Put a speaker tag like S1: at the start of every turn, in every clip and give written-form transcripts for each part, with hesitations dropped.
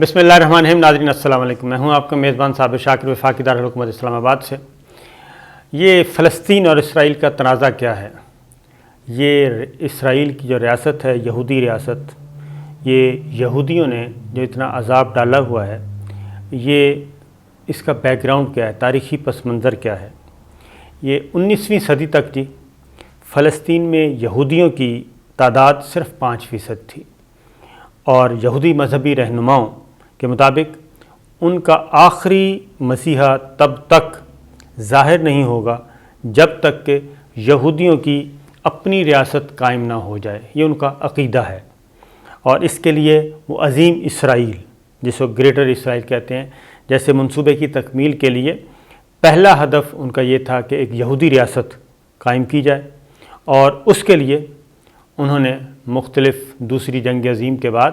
S1: بسم اللہ الرحمن الرحیم. ناظرین السلام علیکم. میں ہوں آپ کا میزبان صابر شاکر وفاقی دارالحکومت اسلام آباد سے. یہ فلسطین اور اسرائیل کا تنازع کیا ہے؟ یہ اسرائیل کی جو ریاست ہے، یہودی ریاست، یہ یہودیوں نے جو اتنا عذاب ڈالا ہوا ہے، یہ اس کا بیک گراؤنڈ کیا ہے، تاریخی پس منظر کیا ہے؟ یہ 19ویں صدی تک جی فلسطین میں یہودیوں کی تعداد صرف 5% تھی، اور یہودی مذہبی رہنماؤں کے مطابق ان کا آخری مسیحا تب تک ظاہر نہیں ہوگا جب تک کہ یہودیوں کی اپنی ریاست قائم نہ ہو جائے. یہ ان کا عقیدہ ہے، اور اس کے لیے وہ عظیم اسرائیل، جس کو گریٹر اسرائیل کہتے ہیں، جیسے منصوبے کی تکمیل کے لیے پہلا ہدف ان کا یہ تھا کہ ایک یہودی ریاست قائم کی جائے، اور اس کے لیے انہوں نے مختلف دوسری جنگ عظیم کے بعد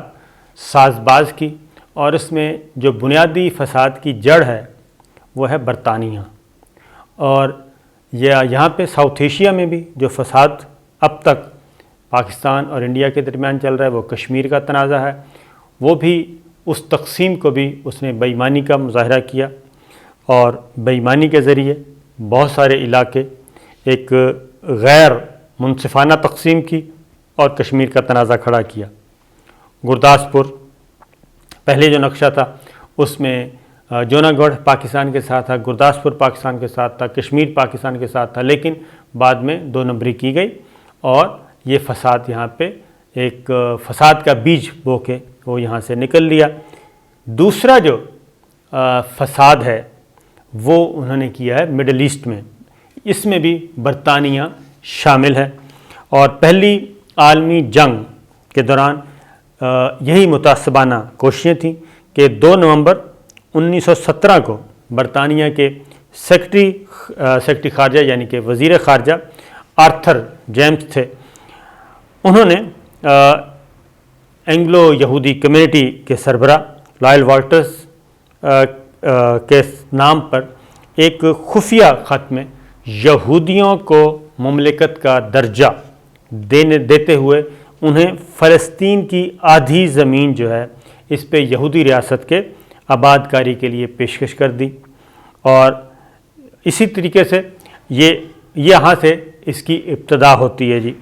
S1: ساز باز کی، اور اس میں جو بنیادی فساد کی جڑ ہے وہ ہے برطانیہ. اور یہاں پہ ساؤتھ ایشیا میں بھی جو فساد اب تک پاکستان اور انڈیا کے درمیان چل رہا ہے، وہ کشمیر کا تنازع ہے. وہ بھی اس تقسیم کو بھی اس نے بے ایمانی کا مظاہرہ کیا، اور بے ایمانی کے ذریعے بہت سارے علاقے ایک غیر منصفانہ تقسیم کی اور کشمیر کا تنازع کھڑا کیا. گرداسپور پہلے جو نقشہ تھا اس میں جونا گڑھ پاکستان کے ساتھ تھا، گرداسپور پاکستان کے ساتھ تھا، کشمیر پاکستان کے ساتھ تھا، لیکن بعد میں 2 نمبری کی گئی، اور یہ فساد یہاں پہ ایک فساد کا بیج بو کے وہ یہاں سے نکل لیا. دوسرا جو فساد ہے وہ انہوں نے کیا ہے مڈل ایسٹ میں. اس میں بھی برطانیہ شامل ہے، اور پہلی عالمی جنگ کے دوران یہی متعصبانہ کوششیں تھیں کہ 2 نومبر 1917 کو برطانیہ کے سیکرٹری خارجہ یعنی کہ وزیر خارجہ آرتھر جیمز تھے، انہوں نے اینگلو یہودی کمیونٹی کے سربراہ لائل والٹرز کے نام پر ایک خفیہ خط میں یہودیوں کو مملکت کا درجہ دیتے ہوئے انہیں فلسطین کی آدھی زمین جو ہے اس پہ یہودی ریاست کے آباد کاری کے لیے پیشکش کر دی. اور اسی طریقے سے یہاں سے اس کی ابتدا ہوتی ہے جی.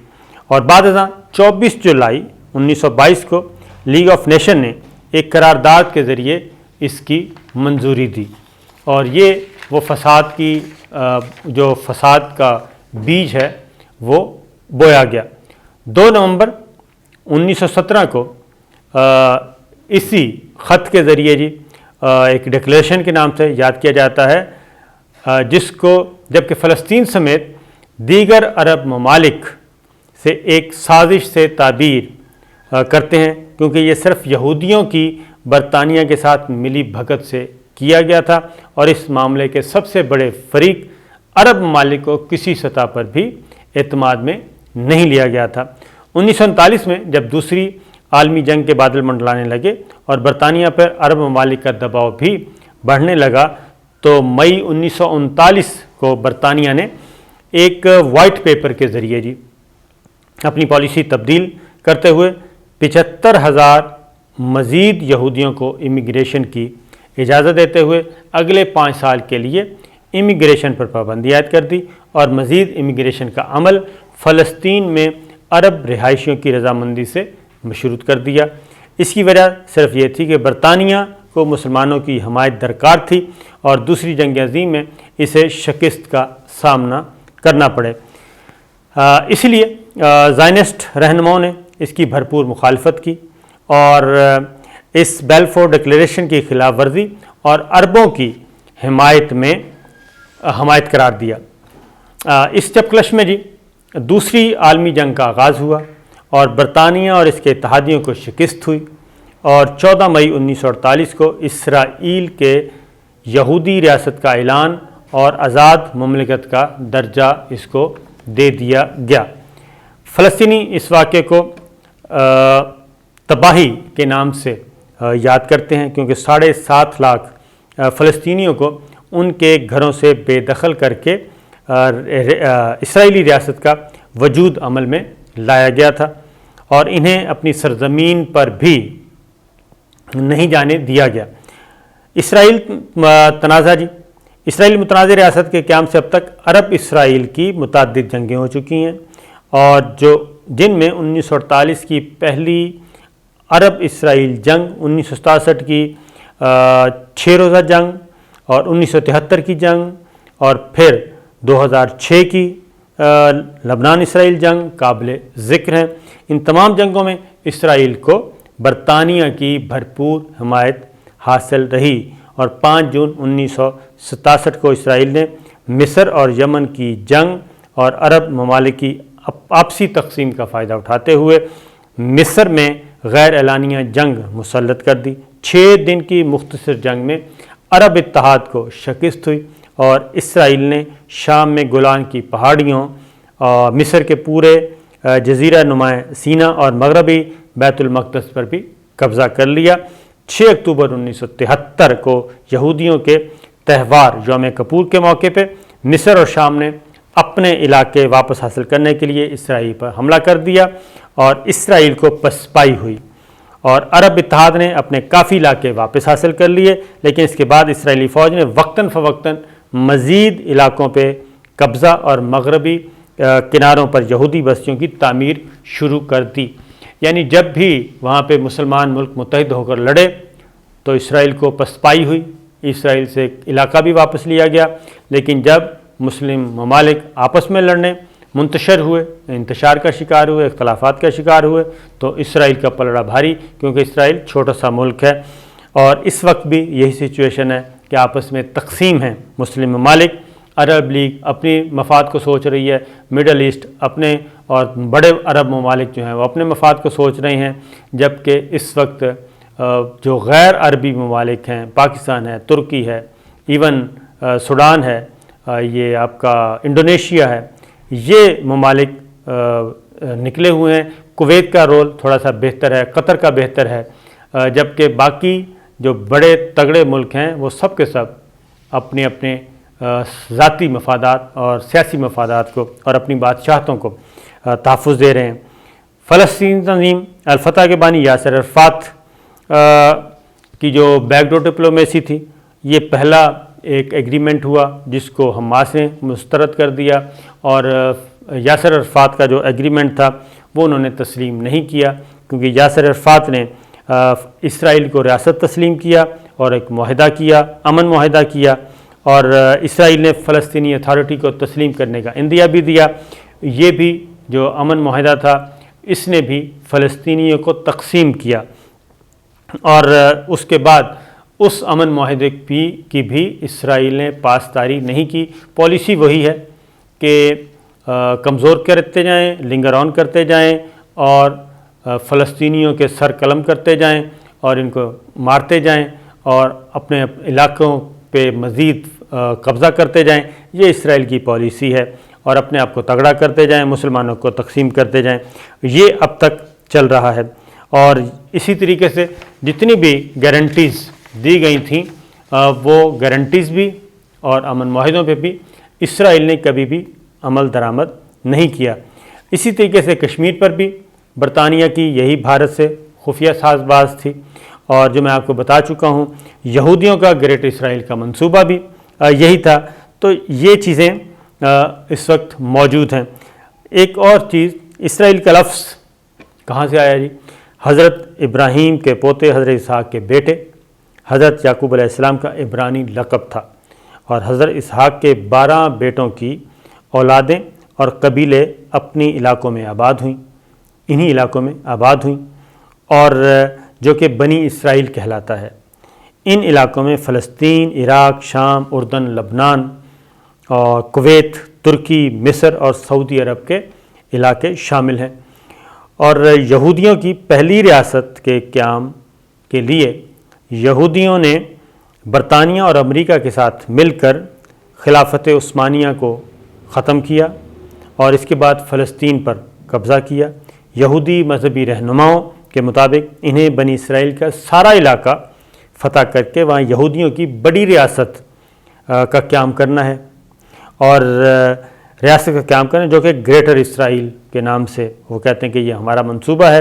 S1: اور بعد ازاں 24 جولائی 1922 کو لیگ آف نیشن نے ایک قرارداد کے ذریعے اس کی منظوری دی، اور یہ وہ جو فساد کا بیج ہے وہ بویا گیا. 2 نومبر 1917 کو اسی خط کے ذریعے جی ایک ڈکلیریشن کے نام سے یاد کیا جاتا ہے، جس کو جبکہ فلسطین سمیت دیگر عرب ممالک سے ایک سازش سے تعبیر کرتے ہیں، کیونکہ یہ صرف یہودیوں کی برطانیہ کے ساتھ ملی بھگت سے کیا گیا تھا، اور اس معاملے کے سب سے بڑے فریق عرب ممالک کو کسی سطح پر بھی اعتماد میں نہیں لیا گیا تھا. 1939 میں جب دوسری عالمی جنگ کے بادل منڈلانے لگے اور برطانیہ پر عرب ممالک کا دباؤ بھی بڑھنے لگا، تو مئی 1939 کو برطانیہ نے ایک وائٹ پیپر کے ذریعے جی اپنی پالیسی تبدیل کرتے ہوئے 75,000 مزید یہودیوں کو امیگریشن کی اجازت دیتے ہوئے اگلے 5 سال کے لیے امیگریشن پر پابندی عائد کر دی، اور مزید امیگریشن کا عمل فلسطین میں عرب رہائشیوں کی رضامندی سے مشروط کر دیا. اس کی وجہ صرف یہ تھی کہ برطانیہ کو مسلمانوں کی حمایت درکار تھی، اور دوسری جنگ عظیم میں اسے شکست کا سامنا کرنا پڑے. اس لیے زائنسٹ رہنماؤں نے اس کی بھرپور مخالفت کی، اور اس بیلفور ڈکلیریشن کی خلاف ورزی اور عربوں کی حمایت قرار دیا. اس چپکلش میں جی دوسری عالمی جنگ کا آغاز ہوا، اور برطانیہ اور اس کے اتحادیوں کو شکست ہوئی، اور 14 مئی 1948 کو اسرائیل کے یہودی ریاست کا اعلان اور آزاد مملکت کا درجہ اس کو دے دیا گیا. فلسطینی اس واقعے کو تباہی کے نام سے یاد کرتے ہیں، کیونکہ 7.5 لاکھ فلسطینیوں کو ان کے گھروں سے بے دخل کر کے اسرائیلی ریاست کا وجود عمل میں لایا گیا تھا، اور انہیں اپنی سرزمین پر بھی نہیں جانے دیا گیا۔ اسرائیل تنازع اسرائیل متنازع ریاست کے قیام سے اب تک عرب اسرائیل کی متعدد جنگیں ہو چکی ہیں، اور جن میں 1948 کی پہلی عرب اسرائیل جنگ، 1967 کی 6 روزہ جنگ، اور 1973 کی جنگ، اور پھر 2006 کی لبنان اسرائیل جنگ قابل ذکر ہیں۔ ان تمام جنگوں میں اسرائیل کو برطانیہ کی بھرپور حمایت حاصل رہی، اور 5 جون 1967 کو اسرائیل نے مصر اور یمن کی جنگ اور عرب ممالک کی آپسی تقسیم کا فائدہ اٹھاتے ہوئے مصر میں غیر اعلانیہ جنگ مسلط کر دی۔ 6 دن کی مختصر جنگ میں عرب اتحاد کو شکست ہوئی، اور اسرائیل نے شام میں گولان کی پہاڑیوں، مصر کے پورے جزیرہ نما سینا اور مغربی بیت المقدس پر بھی قبضہ کر لیا۔ 6 اکتوبر 1973 کو یہودیوں کے تہوار یوم کپور کے موقع پہ مصر اور شام نے اپنے علاقے واپس حاصل کرنے کے لیے اسرائیل پر حملہ کر دیا، اور اسرائیل کو پسپائی ہوئی، اور عرب اتحاد نے اپنے کافی علاقے واپس حاصل کر لیے۔ لیکن اس کے بعد اسرائیلی فوج نے وقتاً فوقتاً مزید علاقوں پہ قبضہ اور مغربی کناروں پر یہودی بستیوں کی تعمیر شروع کر دی۔ یعنی جب بھی وہاں پہ مسلمان ملک متحد ہو کر لڑے تو اسرائیل کو پسپائی ہوئی، اسرائیل سے علاقہ بھی واپس لیا گیا۔ لیکن جب مسلم ممالک آپس میں لڑنے منتشر ہوئے، انتشار کا شکار ہوئے، اختلافات کا شکار ہوئے، تو اسرائیل کا پلڑا بھاری، کیونکہ اسرائیل چھوٹا سا ملک ہے، اور اس وقت بھی یہی سچویشن ہے کہ آپس میں تقسیم ہیں مسلم ممالک۔ عرب لیگ اپنی مفاد کو سوچ رہی ہے، مڈل ایسٹ اپنے، اور بڑے عرب ممالک جو ہیں وہ اپنے مفاد کو سوچ رہے ہیں، جبکہ اس وقت جو غیر عربی ممالک ہیں، پاکستان ہے، ترکی ہے، ایون سوڈان ہے، یہ آپ کا انڈونیشیا ہے، یہ ممالک نکلے ہوئے ہیں۔ کویت کا رول تھوڑا سا بہتر ہے، قطر کا بہتر ہے، جبکہ باقی جو بڑے تگڑے ملک ہیں وہ سب کے سب اپنے اپنے ذاتی مفادات اور سیاسی مفادات کو اور اپنی بادشاہتوں کو تحفظ دے رہے ہیں۔ فلسطین تنظیم الفتح کے بانی یاسر عرفات کی جو بیک ڈور ڈپلومیسی تھی، یہ پہلا ایک ایگریمنٹ ہوا جس کو حماس نے مسترد کر دیا، اور یاسر عرفات کا جو ایگریمنٹ تھا وہ انہوں نے تسلیم نہیں کیا، کیونکہ یاسر عرفات نے اسرائیل کو ریاست تسلیم کیا اور ایک معاہدہ کیا، امن معاہدہ کیا، اور اسرائیل نے فلسطینی اتھارٹی کو تسلیم کرنے کا عندیہ بھی دیا۔ یہ بھی جو امن معاہدہ تھا اس نے بھی فلسطینیوں کو تقسیم کیا، اور اس کے بعد اس امن معاہدے کی بھی اسرائیل نے پاسداری نہیں کی۔ پالیسی وہی ہے کہ کمزور کرتے جائیں، لنگر آن کرتے جائیں، اور فلسطینیوں کے سر قلم کرتے جائیں، اور ان کو مارتے جائیں، اور اپنے علاقوں پہ مزید قبضہ کرتے جائیں۔ یہ اسرائیل کی پالیسی ہے، اور اپنے آپ کو تگڑا کرتے جائیں، مسلمانوں کو تقسیم کرتے جائیں۔ یہ اب تک چل رہا ہے، اور اسی طریقے سے جتنی بھی گارنٹیز دی گئی تھیں وہ گارنٹیز بھی اور امن معاہدوں پہ بھی اسرائیل نے کبھی بھی عمل درآمد نہیں کیا۔ اسی طریقے سے کشمیر پر بھی برطانیہ کی یہی بھارت سے خفیہ ساز باز تھی، اور جو میں آپ کو بتا چکا ہوں یہودیوں کا گریٹ اسرائیل کا منصوبہ بھی یہی تھا۔ تو یہ چیزیں اس وقت موجود ہیں۔ ایک اور چیز، اسرائیل کا لفظ کہاں سے آیا جی؟ حضرت ابراہیم کے پوتے حضرت اسحاق کے بیٹے حضرت یعقوب علیہ السلام کا عبرانی لقب تھا، اور حضرت اسحاق کے 12 بیٹوں کی اولادیں اور قبیلے اپنی علاقوں میں آباد ہوئیں، انہی علاقوں میں آباد ہوئیں، اور جو کہ بنی اسرائیل کہلاتا ہے۔ ان علاقوں میں فلسطین، عراق، شام، اردن، لبنان اور کویت، ترکی، مصر اور سعودی عرب کے علاقے شامل ہیں۔ اور یہودیوں کی پہلی ریاست کے قیام کے لیے یہودیوں نے برطانیہ اور امریکہ کے ساتھ مل کر خلافت عثمانیہ کو ختم کیا، اور اس کے بعد فلسطین پر قبضہ کیا۔ یہودی مذہبی رہنماؤں کے مطابق انہیں بنی اسرائیل کا سارا علاقہ فتح کر کے وہاں یہودیوں کی بڑی ریاست کا قیام کرنا ہے، اور ریاست کا قیام کرنا جو کہ گریٹر اسرائیل کے نام سے وہ کہتے ہیں کہ یہ ہمارا منصوبہ ہے۔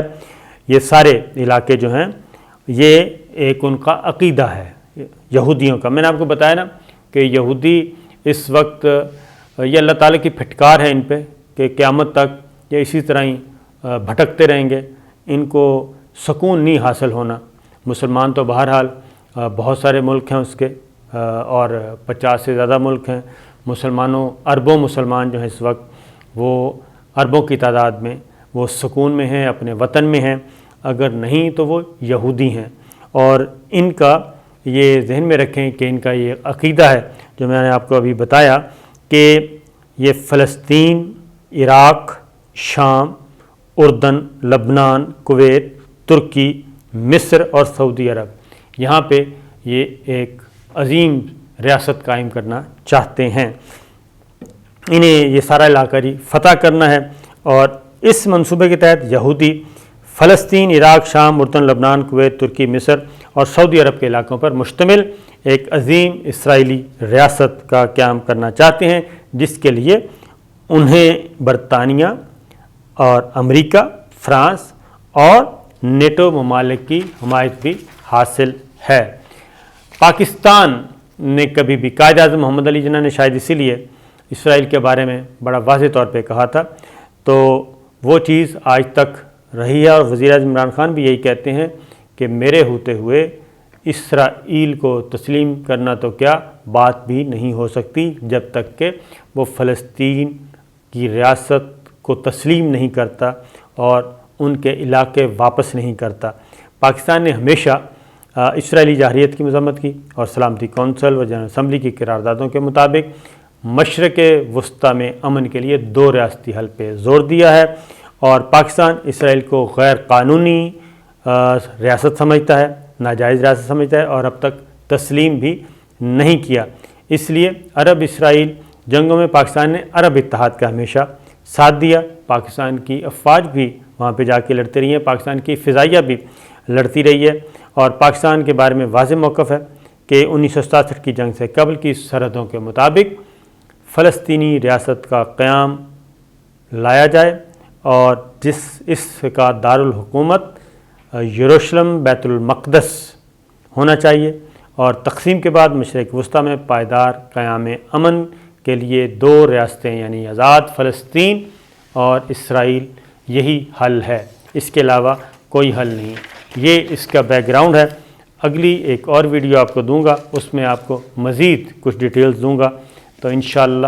S1: یہ سارے علاقے جو ہیں یہ ایک ان کا عقیدہ ہے یہودیوں کا۔ میں نے آپ کو بتایا نا کہ یہودی اس وقت یہ اللہ تعالیٰ کی پھٹکار ہے ان پہ کہ قیامت تک یہ اسی طرح ہی بھٹکتے رہیں گے، ان کو سکون نہیں حاصل ہونا۔ مسلمان تو بہرحال بہت سارے ملک ہیں اس کے، اور 50 سے زیادہ ملک ہیں۔ مسلمانوں اربوں مسلمان جو ہیں اس وقت وہ اربوں کی تعداد میں وہ سکون میں ہیں، اپنے وطن میں ہیں، اگر نہیں تو وہ یہودی ہیں۔ اور ان کا یہ ذہن میں رکھیں کہ ان کا یہ عقیدہ ہے جو میں نے آپ کو ابھی بتایا کہ یہ فلسطین، عراق، شام، اردن، لبنان، کویت، ترکی، مصر اور سعودی عرب، یہاں پہ یہ ایک عظیم ریاست قائم کرنا چاہتے ہیں۔ انہیں یہ سارا علاقہ فتح کرنا ہے، اور اس منصوبے کے تحت یہودی فلسطین، عراق، شام، اردن، لبنان، کویت، ترکی، مصر اور سعودی عرب کے علاقوں پر مشتمل ایک عظیم اسرائیلی ریاست کا قیام کرنا چاہتے ہیں، جس کے لیے انہیں برطانیہ اور امریکہ، فرانس اور نیٹو ممالک کی حمایت بھی حاصل ہے۔ پاکستان نے کبھی بھی قائد اعظم محمد علی جناح نے شاید اسی لیے اسرائیل کے بارے میں بڑا واضح طور پہ کہا تھا، تو وہ چیز آج تک رہی ہے، اور وزیر اعظم عمران خان بھی یہی کہتے ہیں کہ میرے ہوتے ہوئے اسرائیل کو تسلیم کرنا تو کیا بات بھی نہیں ہو سکتی جب تک کہ وہ فلسطین کی ریاست کو تسلیم نہیں کرتا اور ان کے علاقے واپس نہیں کرتا۔ پاکستان نے ہمیشہ اسرائیلی جارحیت کی مذمت کی، اور سلامتی کونسل و جنرل اسمبلی کی قراردادوں کے مطابق مشرق وسطیٰ میں امن کے لیے 2 ریاستی حل پہ زور دیا ہے، اور پاکستان اسرائیل کو غیر قانونی ریاست سمجھتا ہے، ناجائز ریاست سمجھتا ہے، اور اب تک تسلیم بھی نہیں کیا۔ اس لیے عرب اسرائیل جنگوں میں پاکستان نے عرب اتحاد کا ہمیشہ ساتھ دیا۔ پاکستان کی افواج بھی وہاں پہ جا کے لڑتی رہی ہیں، پاکستان کی فضائیہ بھی لڑتی رہی ہے، اور پاکستان کے بارے میں واضح موقف ہے کہ 1967 کی جنگ سے قبل کی سرحدوں کے مطابق فلسطینی ریاست کا قیام لایا جائے، اور اس کا دارالحکومت یروشلم بیت المقدس ہونا چاہیے، اور تقسیم کے بعد مشرق وسطیٰ میں پائیدار قیام امن کے لیے 2 ریاستیں یعنی آزاد فلسطین اور اسرائیل یہی حل ہے، اس کے علاوہ کوئی حل نہیں۔ یہ اس کا بیک گراؤنڈ ہے۔ اگلی ایک اور ویڈیو آپ کو دوں گا، اس میں آپ کو مزید کچھ ڈیٹیلز دوں گا، تو انشاءاللہ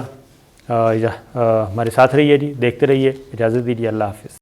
S1: ہمارے ساتھ رہیے جی، دیکھتے رہیے۔ اجازت دیجیے، اللہ حافظ۔